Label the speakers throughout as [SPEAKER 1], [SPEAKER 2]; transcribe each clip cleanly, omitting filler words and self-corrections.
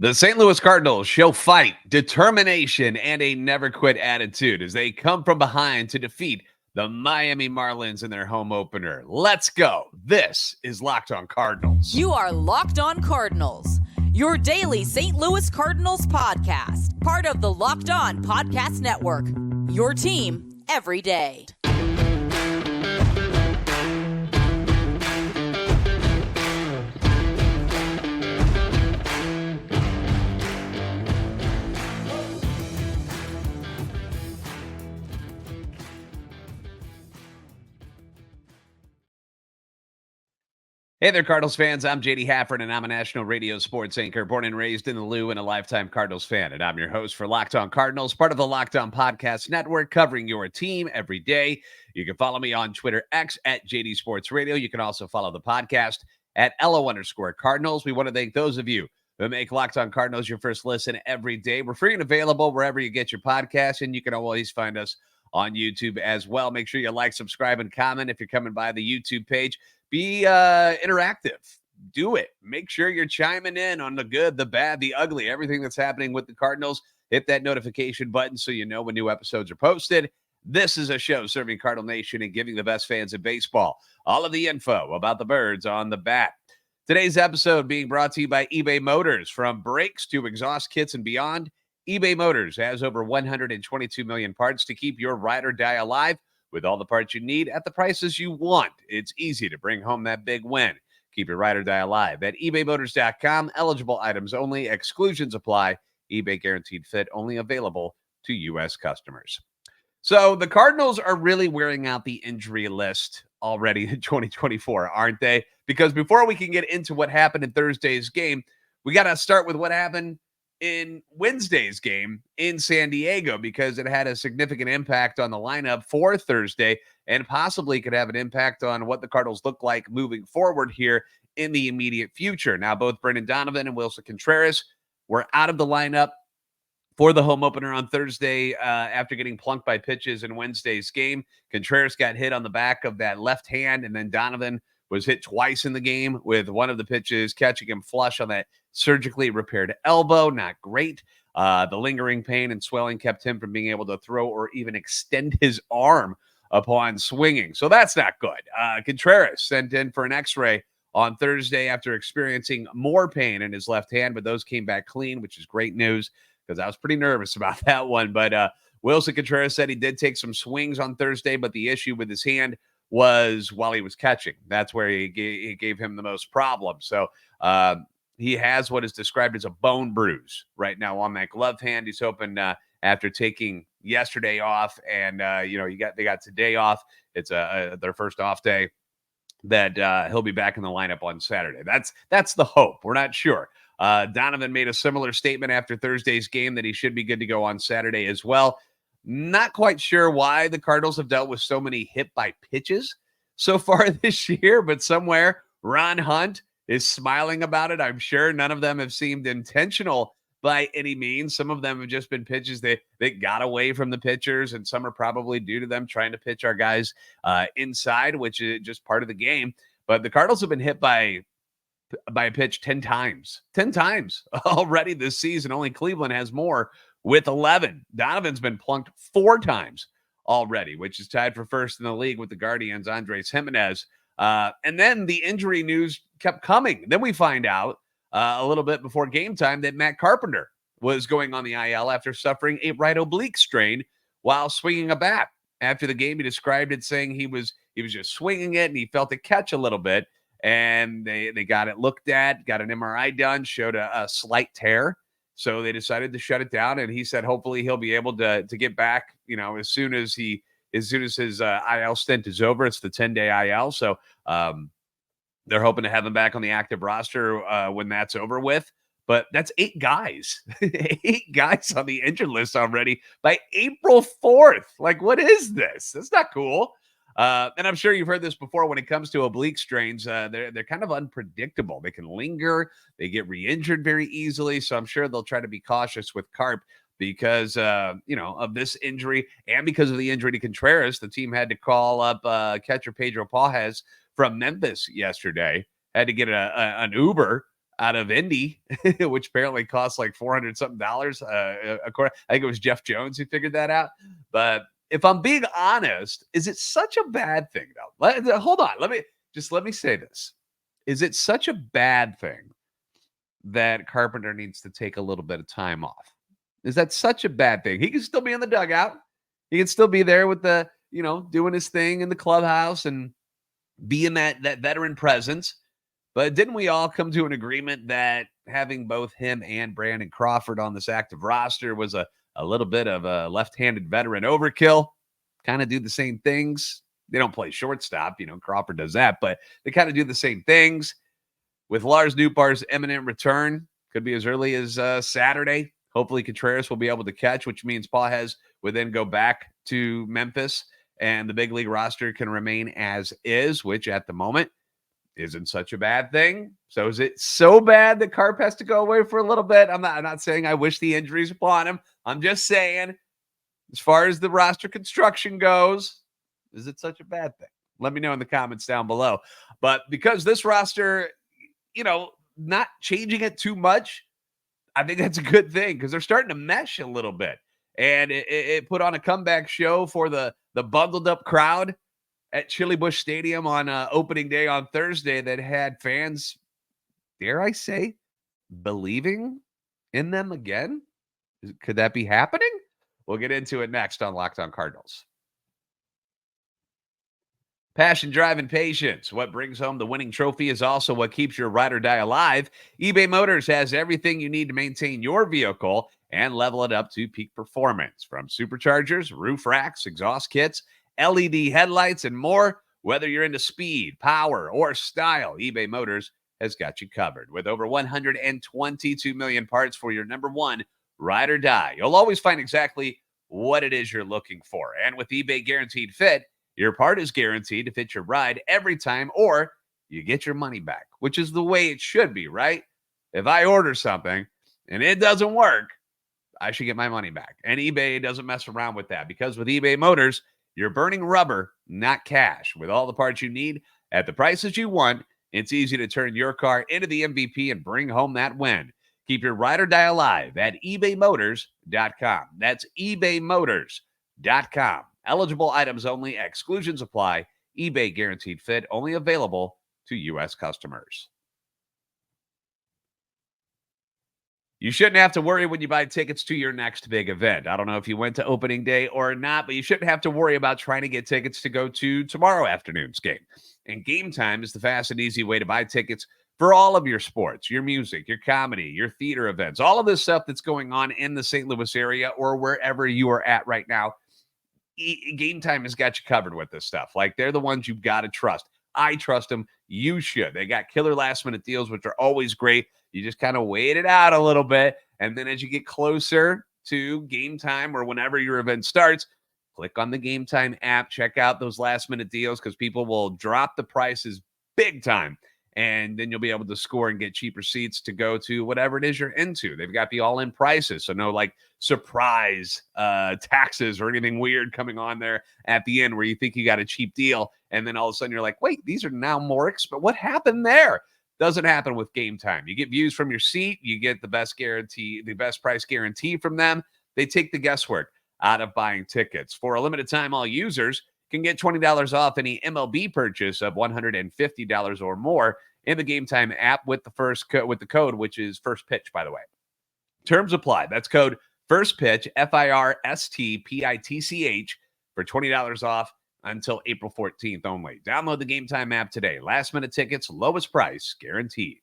[SPEAKER 1] The St. Louis Cardinals show fight, determination, and a never-quit attitude as they come from behind to defeat the Miami Marlins in their home opener. Let's go. This is Locked On Cardinals.
[SPEAKER 2] You are Locked On Cardinals, your daily St. Louis Cardinals podcast, part of the Locked On Podcast Network, your team every day.
[SPEAKER 1] Hey there, Cardinals fans. I'm JD Hafford, and I'm a national radio sports anchor, born and raised in the Lou, and a lifetime Cardinals fan. And I'm your host for Locked On Cardinals, part of the Locked On Podcast Network, covering your team every day. You can follow me on Twitter X at JD Sports Radio. You can also follow the podcast at LO_Cardinals. We want to thank those of you who make Locked On Cardinals your first listen every day. We're free and available wherever you get your podcasts, and you can always find us on YouTube as well. Make sure you like, subscribe, and comment if you're coming by the YouTube page. Be interactive. Do it. Make sure you're chiming in on the good, the bad, the ugly, everything that's happening with the Cardinals. Hit that notification button so you know when new episodes are posted. This is a show serving Cardinal Nation and giving the best fans of baseball all of the info about the birds on the bat. Today's episode being brought to you by eBay Motors. From brakes to exhaust kits and beyond, eBay Motors has over 122 million parts to keep your ride or die alive. With all the parts you need at the prices you want, it's easy to bring home that big win. Keep your ride or die alive at ebaymotors.com. Eligible items only. Exclusions apply. eBay guaranteed fit only available to U.S. customers. So the Cardinals are really wearing out the injury list already in 2024, aren't they? Because before we can get into what happened in Thursday's game, we got to start with what happened in Wednesday's game in San Diego, because it had a significant impact on the lineup for Thursday and possibly could have an impact on what the Cardinals look like moving forward here in the immediate future. Now, both Brendan Donovan and Willson Contreras were out of the lineup for the home opener on Thursday after getting plunked by pitches in Wednesday's game. Contreras got hit on the back of that left hand, and then Donovan was hit twice in the game, with one of the pitches catching him flush on that surgically repaired elbow. Not great. The lingering pain and swelling kept him from being able to throw or even extend his arm upon swinging. So that's not good. Contreras sent in for an x-ray on Thursday after experiencing more pain in his left hand, but those came back clean, which is great news because I was pretty nervous about that one. But Willson Contreras said he did take some swings on Thursday, but the issue with his hand was while he was catching. That's where he gave him the most problems. So he has what is described as a bone bruise right now on that glove hand. He's hoping after taking yesterday off and, they got today off. It's their first off day, that he'll be back in the lineup on Saturday. That's the hope. We're not sure. Donovan made a similar statement after Thursday's game that he should be good to go on Saturday as well. Not quite sure why the Cardinals have dealt with so many hit by pitches so far this year, but somewhere Ron Hunt is smiling about it. I'm sure none of them have seemed intentional by any means. Some of them have just been pitches that got away from the pitchers, and some are probably due to them trying to pitch our guys inside, which is just part of the game. But the Cardinals have been hit by a pitch 10 times already this season. Only Cleveland has more with 11. Donovan's been plunked 4 times already, which is tied for first in the league with the Guardians' Andres Jimenez. And then the injury news kept coming. Then we find out a little bit before game time that Matt Carpenter was going on the IL after suffering a right oblique strain while swinging a bat. After the game, he described it saying he was just swinging it and he felt it catch a little bit. And they got it looked at, got an MRI done, showed a slight tear. So they decided to shut it down. And he said hopefully he'll be able to get back, as soon as his IL stint is over. It's the 10-day IL. So they're hoping to have him back on the active roster when that's over with. But that's 8 guys, 8 guys on the injured list already by April 4th. Like, what is this? That's not cool. And I'm sure you've heard this before. When it comes to oblique strains, they're kind of unpredictable. They can linger. They get re-injured very easily. So I'm sure they'll try to be cautious with Carp because, of this injury and because of the injury to Contreras. The team had to call up catcher Pedro Pages from Memphis yesterday. Had to get an Uber out of Indy, which apparently costs like $400 something. I think it was Jeff Jones who figured that out. But if I'm being honest, is it such a bad thing though? Hold on. Let me say this. Is it such a bad thing that Carpenter needs to take a little bit of time off? Is that such a bad thing? He can still be in the dugout. He can still be there with doing his thing in the clubhouse and being that veteran presence. But didn't we all come to an agreement that having both him and Brandon Crawford on this active roster was a little bit of a left-handed veteran overkill? Kind of do the same things. They don't play shortstop. Crawford does that, but they kind of do the same things. With Lars Nootbaar's imminent return, could be as early as Saturday. Hopefully Contreras will be able to catch, which means Pages would then go back to Memphis and the big league roster can remain as is, which at the moment isn't such a bad thing. So is it so bad that Carp has to go away for a little bit? I'm not saying I wish the injuries upon him. I'm just saying, as far as the roster construction goes, is it such a bad thing? Let me know in the comments down below. But because this roster, not changing it too much, I think that's a good thing because they're starting to mesh a little bit. And it put on a comeback show for the bundled up crowd at Chili Bush Stadium on opening day on Thursday that had fans, dare I say, believing in them again. Could that be happening? We'll get into it next on Locked On Cardinals. Passion, drive, and patience. What brings home the winning trophy is also what keeps your ride or die alive. eBay Motors has everything you need to maintain your vehicle and level it up to peak performance. From superchargers, roof racks, exhaust kits, LED headlights, and more. Whether you're into speed, power, or style, eBay Motors has got you covered. With over 122 million parts for your number one ride or die, you'll always find exactly what it is you're looking for. And with eBay Guaranteed Fit, your part is guaranteed to fit your ride every time, or you get your money back, which is the way it should be, right? If I order something and it doesn't work, I should get my money back. And eBay doesn't mess around with that because with eBay Motors, you're burning rubber, not cash. With all the parts you need at the prices you want, it's easy to turn your car into the MVP and bring home that win. Keep your ride or die alive at ebaymotors.com. That's ebaymotors.com. Eligible items only. Exclusions apply. eBay Guaranteed Fit only available to U.S. customers. You shouldn't have to worry when you buy tickets to your next big event. I don't know if you went to opening day or not, but you shouldn't have to worry about trying to get tickets to go to tomorrow afternoon's game. And Gametime is the fast and easy way to buy tickets for all of your sports, your music, your comedy, your theater events, all of this stuff that's going on in the St. Louis area or wherever you are at right now. Gametime has got you covered with this stuff. Like, they're the ones you've got to trust. I trust them. You should. They got killer last minute deals, which are always great. You just kind of wait it out a little bit. And then as you get closer to game time or whenever your event starts, click on the Gametime app, check out those last minute deals because people will drop the prices big time. And then you'll be able to score and get cheaper seats to go to whatever it is you're into. They've got the all-in prices. So no like surprise taxes or anything weird coming on there at the end where you think you got a cheap deal. And then all of a sudden you're like, wait, these are now more expensive. What happened there? Doesn't happen with Gametime. You get views from your seat. You get the best guarantee, the best price guarantee from them. They take the guesswork out of buying tickets. For a limited time, all users can get $20 off any MLB purchase of $150 or more in the Gametime app with the code, which is First Pitch, by the way. Terms apply. That's code First Pitch, FIRSTPITCH, for $20 off until April 14th only. Download the Gametime app today. Last minute tickets, lowest price guaranteed.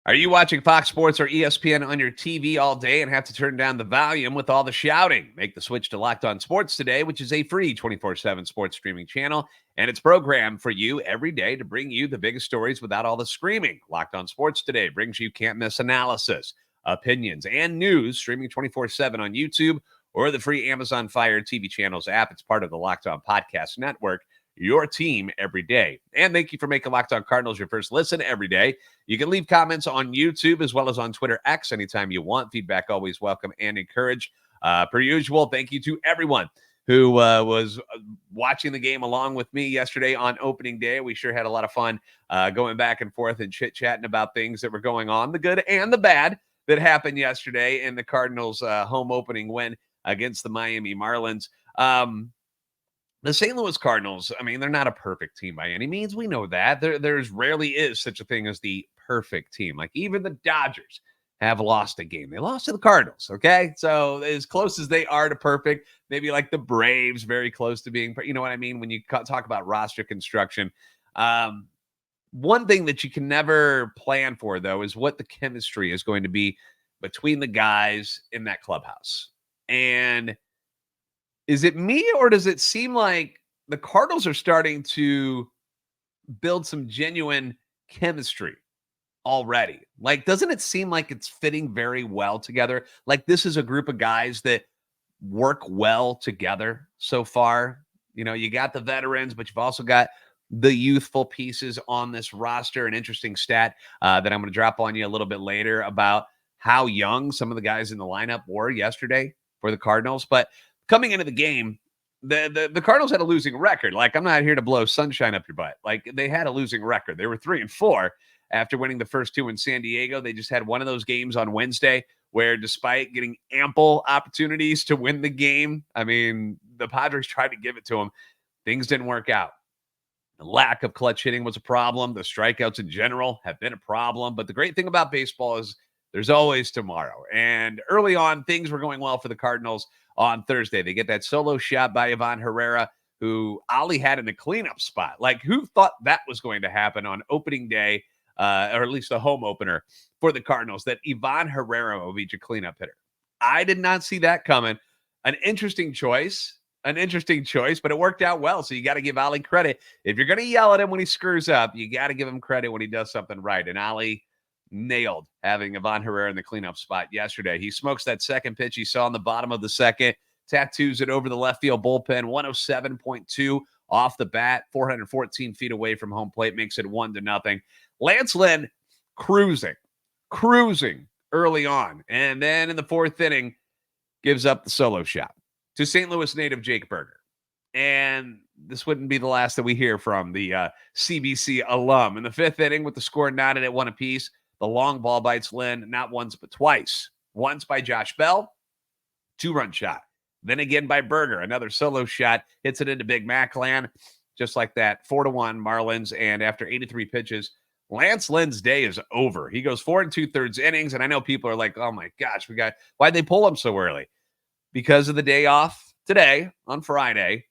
[SPEAKER 1] Are you watching Fox Sports or ESPN on your TV all day and have to turn down the volume with all the shouting? Make the switch to Locked On Sports today, which is a free 24/7 sports streaming channel, and it's programmed for you every day to bring you the biggest stories without all the screaming. Locked On Sports today brings you can't-miss analysis, opinions, and news streaming 24/7 on YouTube or the free Amazon Fire TV channels app. It's part of the Locked On Podcast Network, your team every day. And thank you for making Locked On Cardinals your first listen every day. You can leave comments on YouTube as well as on Twitter X anytime you want. Feedback always welcome and encouraged. Per usual, thank you to everyone who was watching the game along with me yesterday on opening day. We sure had a lot of fun going back and forth and chit-chatting about things that were going on, the good and the bad that happened yesterday in the Cardinals' home opening win against the Miami Marlins. The St. Louis Cardinals, I mean, they're not a perfect team by any means. We know that. There's rarely is such a thing as the perfect team. Like even the Dodgers have lost a game. They lost to the Cardinals, okay? So as close as they are to perfect, maybe like the Braves, very close to being, you know what I mean? When you talk about roster construction, one thing that you can never plan for, though, is what the chemistry is going to be between the guys in that clubhouse. And is it me, or does it seem like the Cardinals are starting to build some genuine chemistry already? Like, doesn't it seem like it's fitting very well together? Like, this is a group of guys that work well together so far. You know, you got the veterans, but you've also got the youthful pieces on this roster. An interesting stat that I'm going to drop on you a little bit later about how young some of the guys in the lineup were yesterday for the Cardinals. But coming into the game, the Cardinals had a losing record. Like, I'm not here to blow sunshine up your butt. Like, they had a losing record. They were 3-4 after winning the first two in San Diego. They just had one of those games on Wednesday where, despite getting ample opportunities to win the game, I mean, the Padres tried to give it to them. Things didn't work out. The lack of clutch hitting was a problem. The strikeouts in general have been a problem. But the great thing about baseball is there's always tomorrow. And early on, things were going well for the Cardinals on Thursday. They get that solo shot by Ivan Herrera, who Ali had in the cleanup spot. Like, who thought that was going to happen on opening day, or at least a home opener for the Cardinals, that Ivan Herrera will be your cleanup hitter? I did not see that coming. An interesting choice, but it worked out well. So you got to give Ali credit. If you're going to yell at him when he screws up, you got to give him credit when he does something right. And Ali nailed having Ivan Herrera in the cleanup spot yesterday. He smokes that second pitch he saw in the bottom of the second, tattoos it over the left field bullpen, 107.2 off the bat, 414 feet away from home plate, makes it 1-0. Lance Lynn cruising early on. And then in the fourth inning, gives up the solo shot to St. Louis native Jake Burger. And this wouldn't be the last that we hear from the CBC alum. In the fifth inning, with the score knotted at 1 apiece, the long ball bites Lynn not once but twice. Once by Josh Bell, 2-run shot. Then again by Burger, another solo shot, hits it into Big Mac land. Just like that, 4-1 Marlins. And after 83 pitches, Lance Lynn's day is over. He goes 4 2/3 innings. And I know people are like, oh my gosh, why'd they pull him so early? Because of the day off today on Friday,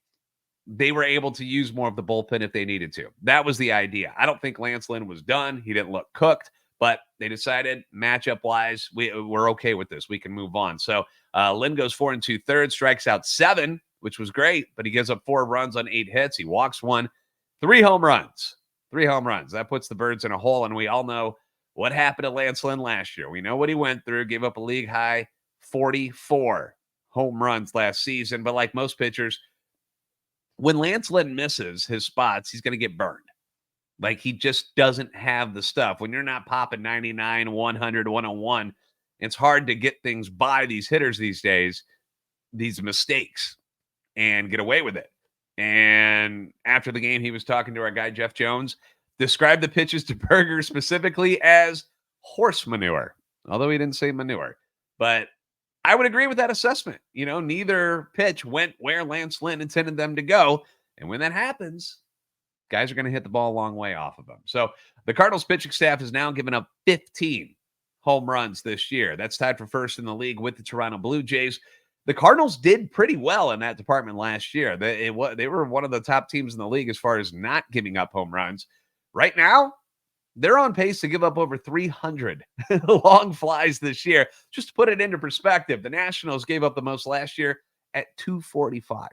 [SPEAKER 1] they were able to use more of the bullpen if they needed to. That was the idea. I don't think Lance Lynn was done. He didn't look cooked, but they decided matchup-wise, we're okay with this. We can move on. So Lynn goes 4 2/3, strikes out 7, which was great, but he gives up 4 runs on 8 hits. He walks 1, 3 home runs. 3 home runs. That puts the Birds in a hole, and we all know what happened to Lance Lynn last year. We know what he went through. Gave up a league-high 44 home runs last season. But like most pitchers, when Lance Lynn misses his spots, he's going to get burned. Like, he just doesn't have the stuff. When you're not popping 99, 100, 101, it's hard to get things by these hitters these days, these mistakes, and get away with it. And after the game, he was talking to our guy, Jeff Jones, described the pitches to Burger specifically as horse manure, although he didn't say manure. But I would agree with that assessment. You know, neither pitch went where Lance Lynn intended them to go. And when that happens, guys are going to hit the ball a long way off of them. So the Cardinals pitching staff has now given up 15 home runs this year. That's tied for first in the league with the Toronto Blue Jays. The Cardinals did pretty well in that department last year. They were one of the top teams in the league as far as not giving up home runs. Right now, they're on pace to give up over 300 long flies this year. Just to put it into perspective, the Nationals gave up the most last year at 245.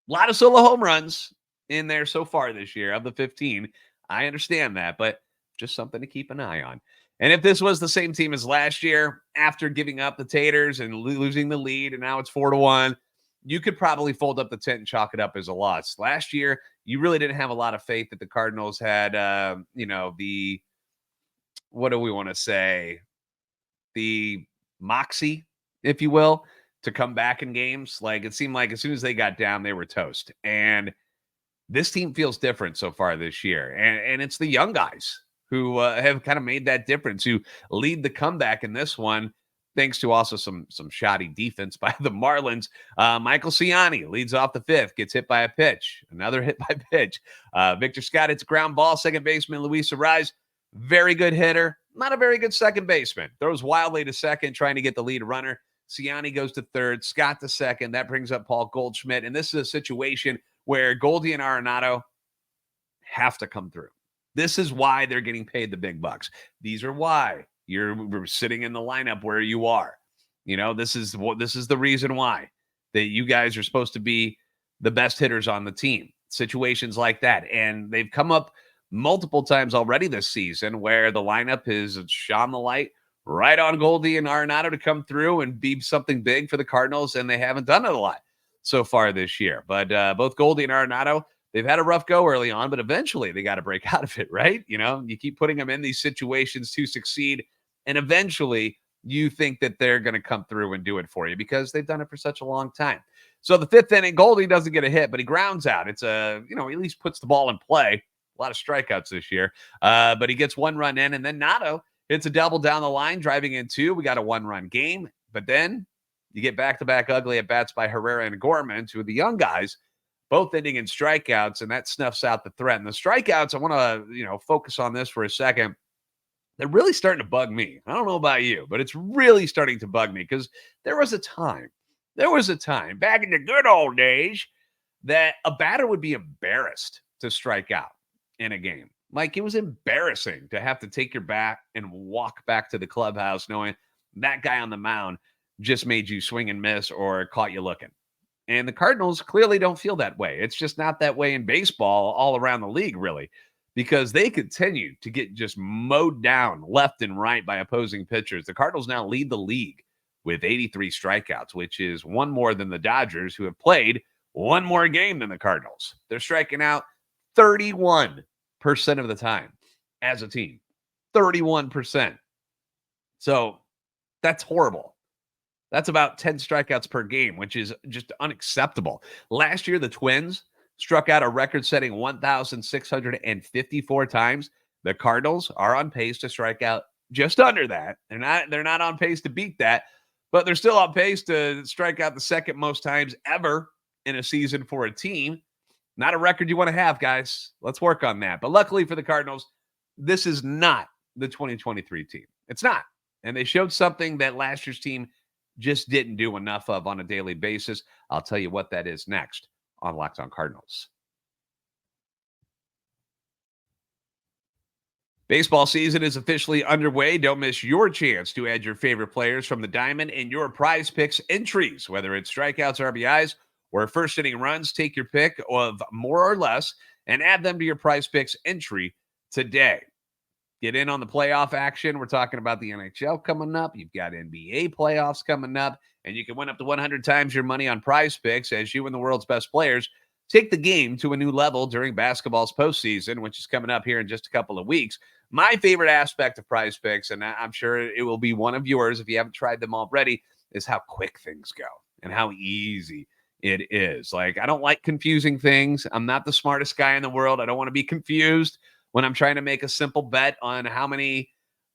[SPEAKER 1] A lot of solo home runs in there so far this year of the 15. I understand that, but just something to keep an eye on. And if this was the same team as last year, after giving up the Taters and losing the lead, and now it's 4-1, you could probably fold up the tent and chalk it up as a loss. Last year, you really didn't have a lot of faith that the Cardinals had, what do we want to say? The moxie, if you will, to come back in games. Like, it seemed like as soon as they got down, they were toast. And this team feels different so far this year. And it's the young guys who have kind of made that difference, who lead the comeback in this one, thanks to also some shoddy defense by the Marlins. Michael Ciani leads off the fifth, gets hit by a pitch, another hit by pitch. Victor Scott hits a ground ball. Second baseman Luis Arraez, very good hitter, not a very good second baseman. Throws wildly to second, trying to get the lead runner. Ciani goes to third, Scott to second. That brings up Paul Goldschmidt. And this is a situation where Goldie and Arenado have to come through. This is why they're getting paid the big bucks. These are why you're sitting in the lineup where you are. You know, this is the reason why that you guys are supposed to be the best hitters on the team. Situations like that. And they've come up multiple times already this season where the lineup has shone the light right on Goldie and Arenado to come through and be something big for the Cardinals, and they haven't done it a lot so far this year. But both Goldie and Arenado, they've had a rough go early on, but eventually they got to break out of it, right? You know, you keep putting them in these situations to succeed, and eventually you think that they're going to come through and do it for you because they've done it for such a long time. So the fifth inning, Goldie doesn't get a hit, but he grounds out. It's a, you know, he at least puts the ball in play. A lot of strikeouts this year, but he gets one run in, and then Nato hits a double down the line, driving in two. We got a one-run game, but then you get back-to-back ugly at-bats by Herrera and Gorman, two of the young guys, both ending in strikeouts, and that snuffs out the threat. And the strikeouts, I want to, focus on this for a second. They're really starting to bug me. I don't know about you, but it's really starting to bug me because there was a time back in the good old days that a batter would be embarrassed to strike out in a game. Like, it was embarrassing to have to take your bat and walk back to the clubhouse knowing that guy on the mound just made you swing and miss or caught you looking. And the Cardinals clearly don't feel that way. It's just not that way in baseball all around the league, really, because they continue to get just mowed down left and right by opposing pitchers. The Cardinals now lead the league with 83 strikeouts, which is one more than the Dodgers, who have played one more game than the Cardinals. They're striking out 31% of the time as a team. 31%. So that's horrible. That's about 10 strikeouts per game, which is just unacceptable. Last year, the Twins struck out a record-setting 1,654 times. The Cardinals are on pace to strike out just under that. They're not on pace to beat that, but they're still on pace to strike out the second most times ever in a season for a team. Not a record you want to have, guys. Let's work on that. But luckily for the Cardinals, this is not the 2023 team. It's not. And they showed something that last year's team just didn't do enough of on a daily basis. I'll tell you what that is next on Locked On Cardinals. Baseball season is officially underway. Don't miss your chance to add your favorite players from the diamond in your PrizePicks entries, whether it's strikeouts, RBIs, or first inning runs. Take your pick of more or less and add them to your PrizePicks entry today. Get in on the playoff action. We're talking about the NHL coming up. You've got NBA playoffs coming up, and you can win up to 100 times your money on PrizePicks as you and the world's best players take the game to a new level during basketball's postseason, which is coming up here in just a couple of weeks. My favorite aspect of PrizePicks, and I'm sure it will be one of yours if you haven't tried them already, is how quick things go and how easy it is. Like, I don't like confusing things. I'm not the smartest guy in the world. I don't want to be confused when I'm trying to make a simple bet on how many,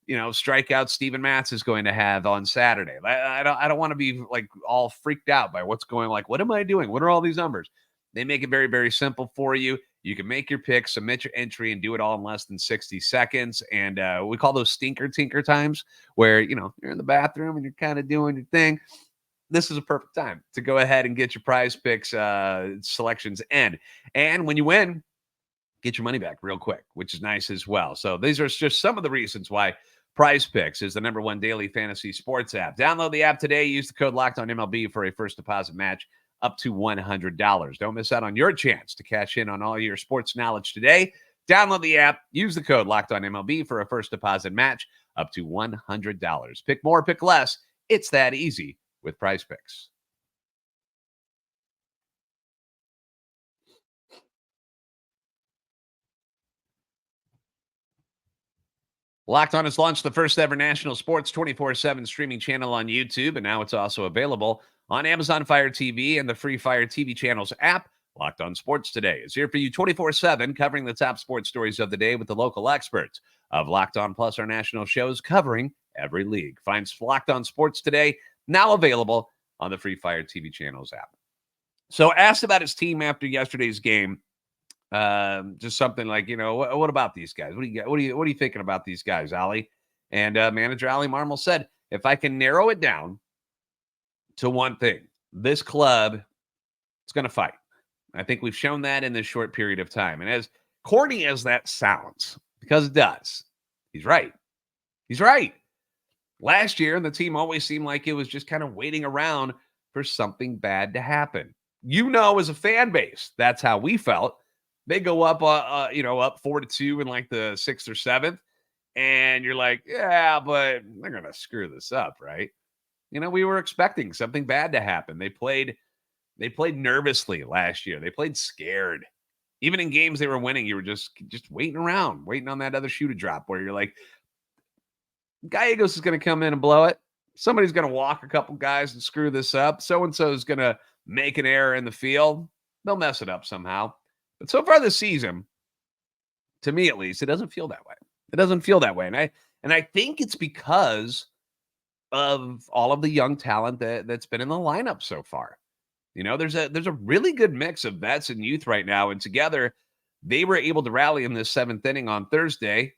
[SPEAKER 1] strikeouts Steven Matz is going to have on Saturday. I don't want to be like all freaked out by what's going, like, what am I doing? What are all these numbers? They make it very, very simple for you. You can make your pick, submit your entry, and do it all in less than 60 seconds. And we call those stinker tinker times where, you're in the bathroom and you're kind of doing your thing. This is a perfect time to go ahead and get your PrizePicks selections in. And when you win, get your money back real quick, which is nice as well. So these are just some of the reasons why PrizePicks is the #1 daily fantasy sports app. Download the app today. Use the code LOCKEDONMLB for a first deposit match up to $100. Don't miss out on your chance to cash in on all your sports knowledge today. Download the app. Use the code LOCKEDONMLB for a first deposit match up to $100. Pick more, pick less. It's that easy with PrizePicks. Locked On has launched the first ever national sports 24/7 streaming channel on YouTube, and now it's also available on Amazon Fire TV and the free Fire TV channels app. Locked On Sports Today is here for you 24/7, covering the top sports stories of the day with the local experts of Locked On, plus our national shows covering every league. Find Locked On Sports Today now available on the free Fire TV channels app. So asked about his team after yesterday's game, just something like, what about these guys? What are you thinking about these guys, Ali? And manager Ali Marmol said, if I can narrow it down to one thing, this club is going to fight. I think we've shown that in this short period of time. And as corny as that sounds, because it does, he's right. He's right. Last year, the team always seemed like it was just kind of waiting around for something bad to happen. As a fan base, that's how we felt. They go up, up 4-2 in like the 6th or 7th. And you're like, yeah, but they're going to screw this up, right? We were expecting something bad to happen. They played nervously last year. They played scared. Even in games they were winning, you were just waiting around, waiting on that other shoe to drop where you're like, Gallegos is going to come in and blow it. Somebody's going to walk a couple guys and screw this up. So-and-so is going to make an error in the field. They'll mess it up somehow. But so far this season, to me at least, it doesn't feel that way. It doesn't feel that way. And I think it's because of all of the young talent that's been in the lineup so far. There's a really good mix of vets and youth right now. And together, they were able to rally in this 7th inning on Thursday.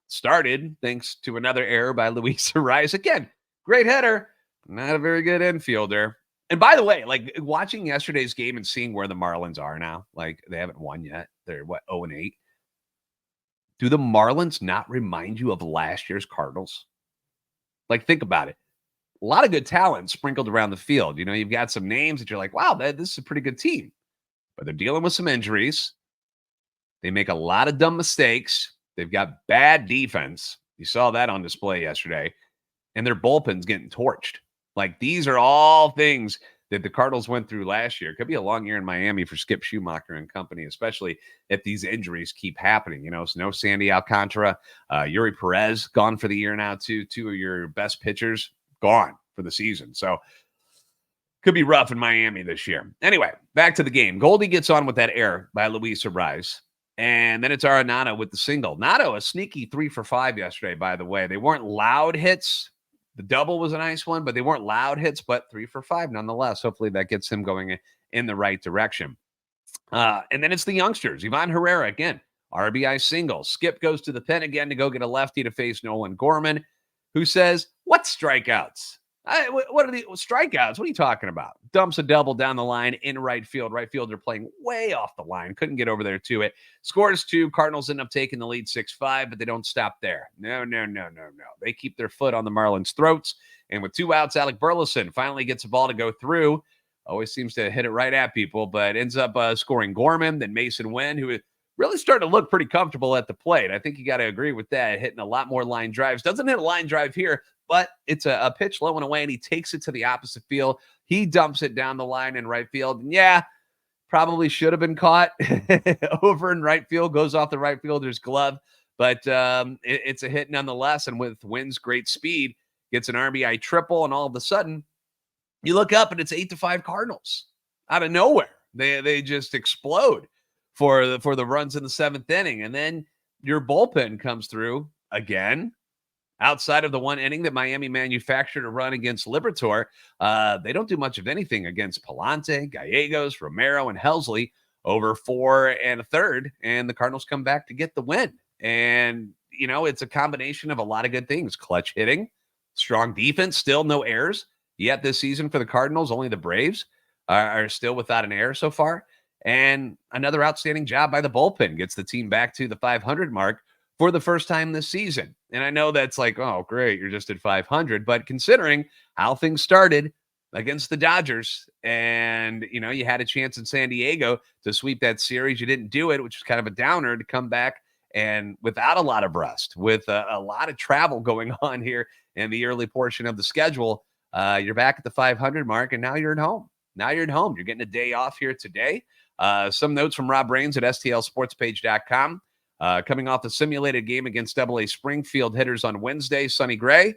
[SPEAKER 1] Started thanks to another error by Luis Arias. Again, great hitter, not a very good infielder. And by the way, like watching yesterday's game and seeing where the Marlins are now, like they haven't won yet. They're 0-8. Do the Marlins not remind you of last year's Cardinals? Like, think about it. A lot of good talent sprinkled around the field. You've got some names that you're like, wow, this is a pretty good team. But they're dealing with some injuries. They make a lot of dumb mistakes. They've got bad defense. You saw that on display yesterday. And their bullpen's getting torched. Like, these are all things that the Cardinals went through last year. It could be a long year in Miami for Skip Schumacher and company, especially if these injuries keep happening. So no Sandy Alcantara, Yuri Perez gone for the year now too. 2 of your best pitchers gone for the season. So could be rough in Miami this year. Anyway, back to the game. Goldie gets on with that error by Luis Arias. And then it's Arenado with the single. Nato, a sneaky 3 for 5 yesterday, by the way. They weren't loud hits. The double was a nice one, but they weren't loud hits, but 3 for 5 nonetheless. Hopefully that gets him going in the right direction. And then it's the youngsters. Ivan Herrera, again, RBI single. Skip goes to the pen again to go get a lefty to face Nolan Gorman, who says, what strikeouts? What are the strikeouts? What are you talking about? Dumps a double down the line in right field. Right fielder playing way off the line. Couldn't get over there to it. Scores 2. Cardinals end up taking the lead 6-5, but they don't stop there. No. They keep their foot on the Marlins' throats. And with 2 outs, Alec Burleson finally gets a ball to go through. Always seems to hit it right at people, but ends up scoring Gorman, then Mason Wynn, who really starting to look pretty comfortable at the plate. I think you got to agree with that. Hitting a lot more line drives. Doesn't hit a line drive here, but it's a pitch low and away, and he takes it to the opposite field. He dumps it down the line in right field. And yeah, probably should have been caught over in right field. Goes off the right fielder's glove, but it's a hit nonetheless. And with Wynn's great speed, gets an RBI triple, and all of a sudden, you look up and it's 8-5 Cardinals out of nowhere. They just explode for the runs in the 7th inning, and then your bullpen comes through again. Outside of the one inning that Miami manufactured a run against Liberatore, they don't do much of anything against Palante, Gallegos, Romero, and Helsley over 4 1/3, and the Cardinals come back to get the win. And, it's a combination of a lot of good things. Clutch hitting, strong defense, still no errors yet this season for the Cardinals. Only the Braves are still without an error so far. And another outstanding job by the bullpen gets the team back to the 500 mark for the first time this season. And I know that's like, oh, great, you're just at 500. But considering how things started against the Dodgers and, you had a chance in San Diego to sweep that series. You didn't do it, which was kind of a downer to come back and without a lot of rest, with a lot of travel going on here in the early portion of the schedule. You're back at the 500 mark, and now you're at home. You're getting a day off here today. Some notes from Rob Raines at STLSportsPage.com. Coming off the simulated game against AA Springfield hitters on Wednesday, Sonny Gray,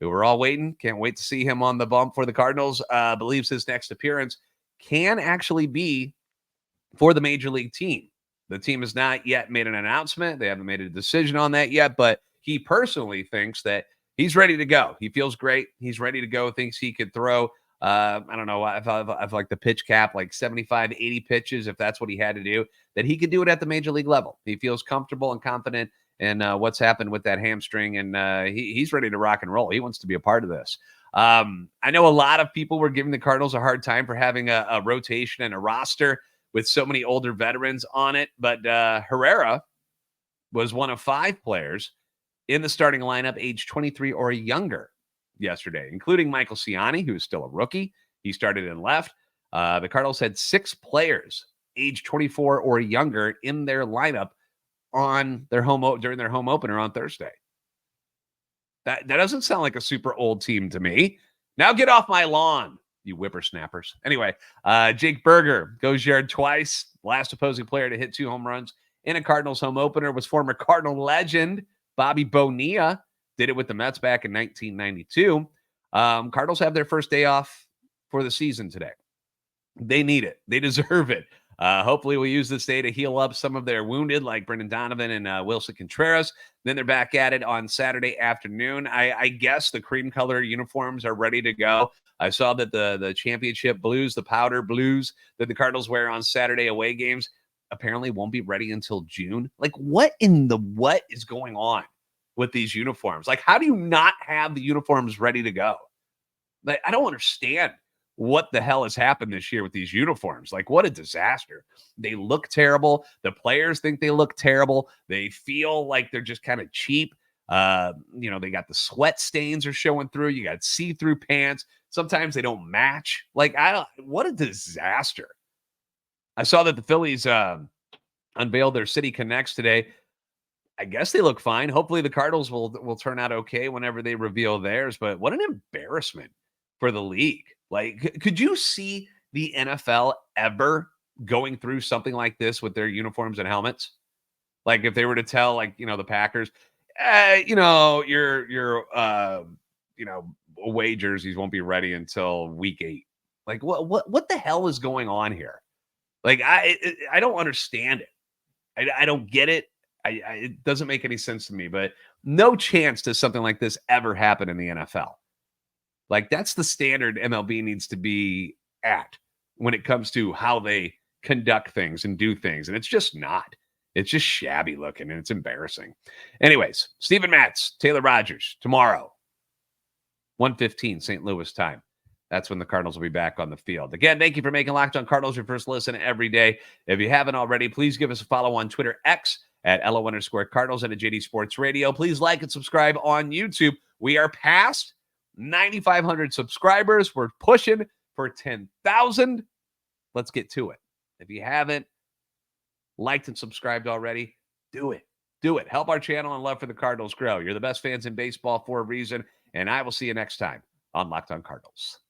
[SPEAKER 1] who we're all waiting. Can't wait to see him on the bump for the Cardinals. Believes his next appearance can actually be for the major league team. The team has not yet made an announcement. They haven't made a decision on that yet, but he personally thinks that he's ready to go. He feels great. He's ready to go, thinks he could throw, I don't know, I've like the pitch cap, like 75, 80 pitches, if that's what he had to do, that he could do it at the major league level. He feels comfortable and confident in what's happened with that hamstring, and he's ready to rock and roll. He wants to be a part of this. I know a lot of people were giving the Cardinals a hard time for having a rotation and a roster with so many older veterans on it, but Herrera was one of 5 players in the starting lineup age 23 or younger yesterday, including Michael Ciani, who is still a rookie. He started in left. The Cardinals had 6 players age 24 or younger in their lineup on their during their home opener on Thursday. That doesn't sound like a super old team to me. Now get off my lawn, you whippersnappers. Anyway, Jake Berger goes yard twice. Last opposing player to hit 2 home runs in a Cardinals home opener was former Cardinal legend Bobby Bonilla. Did it with the Mets back in 1992. Cardinals have their first day off for the season today. They need it. They deserve it. Hopefully we'll use this day to heal up some of their wounded, like Brendan Donovan and Wilson Contreras. Then they're back at it on Saturday afternoon. I guess the cream color uniforms are ready to go. I saw that the championship blues, the powder blues that the Cardinals wear on Saturday away games, apparently won't be ready until June. Like, what is going on with these uniforms? Like, how do you not have the uniforms ready to go? Like, I don't understand what the hell has happened this year with these uniforms. Like, what a disaster. They look terrible. The players think they look terrible. They feel like they're just kind of cheap. They got the sweat stains are showing through. You got see-through pants. Sometimes they don't match. Like, what a disaster. I saw that the Phillies unveiled their City Connects today. I guess they look fine. Hopefully the Cardinals will turn out okay whenever they reveal theirs. But what an embarrassment for the league. Like, could you see the NFL ever going through something like this with their uniforms and helmets? Like, if they were to tell, like, the Packers, your away jerseys won't be ready until week 8. Like, what the hell is going on here? Like, I don't understand it. I don't get it. It doesn't make any sense to me, but no chance does something like this ever happen in the NFL. Like, that's the standard MLB needs to be at when it comes to how they conduct things and do things. And it's just not. It's just shabby looking and it's embarrassing. Anyways, Steven Matz, Taylor Rogers, tomorrow, 1:15 St. Louis time. That's when the Cardinals will be back on the field. Again, thank you for making Locked On Cardinals your first listen every day. If you haven't already, please give us a follow on Twitter, X, at @LO_Cardinals and at JD Sports Radio. Please like and subscribe on YouTube. We are past 9,500 subscribers. We're pushing for 10,000. Let's get to it. If you haven't liked and subscribed already, do it. Do it. Help our channel and love for the Cardinals grow. You're the best fans in baseball for a reason, and I will see you next time on Locked On Cardinals.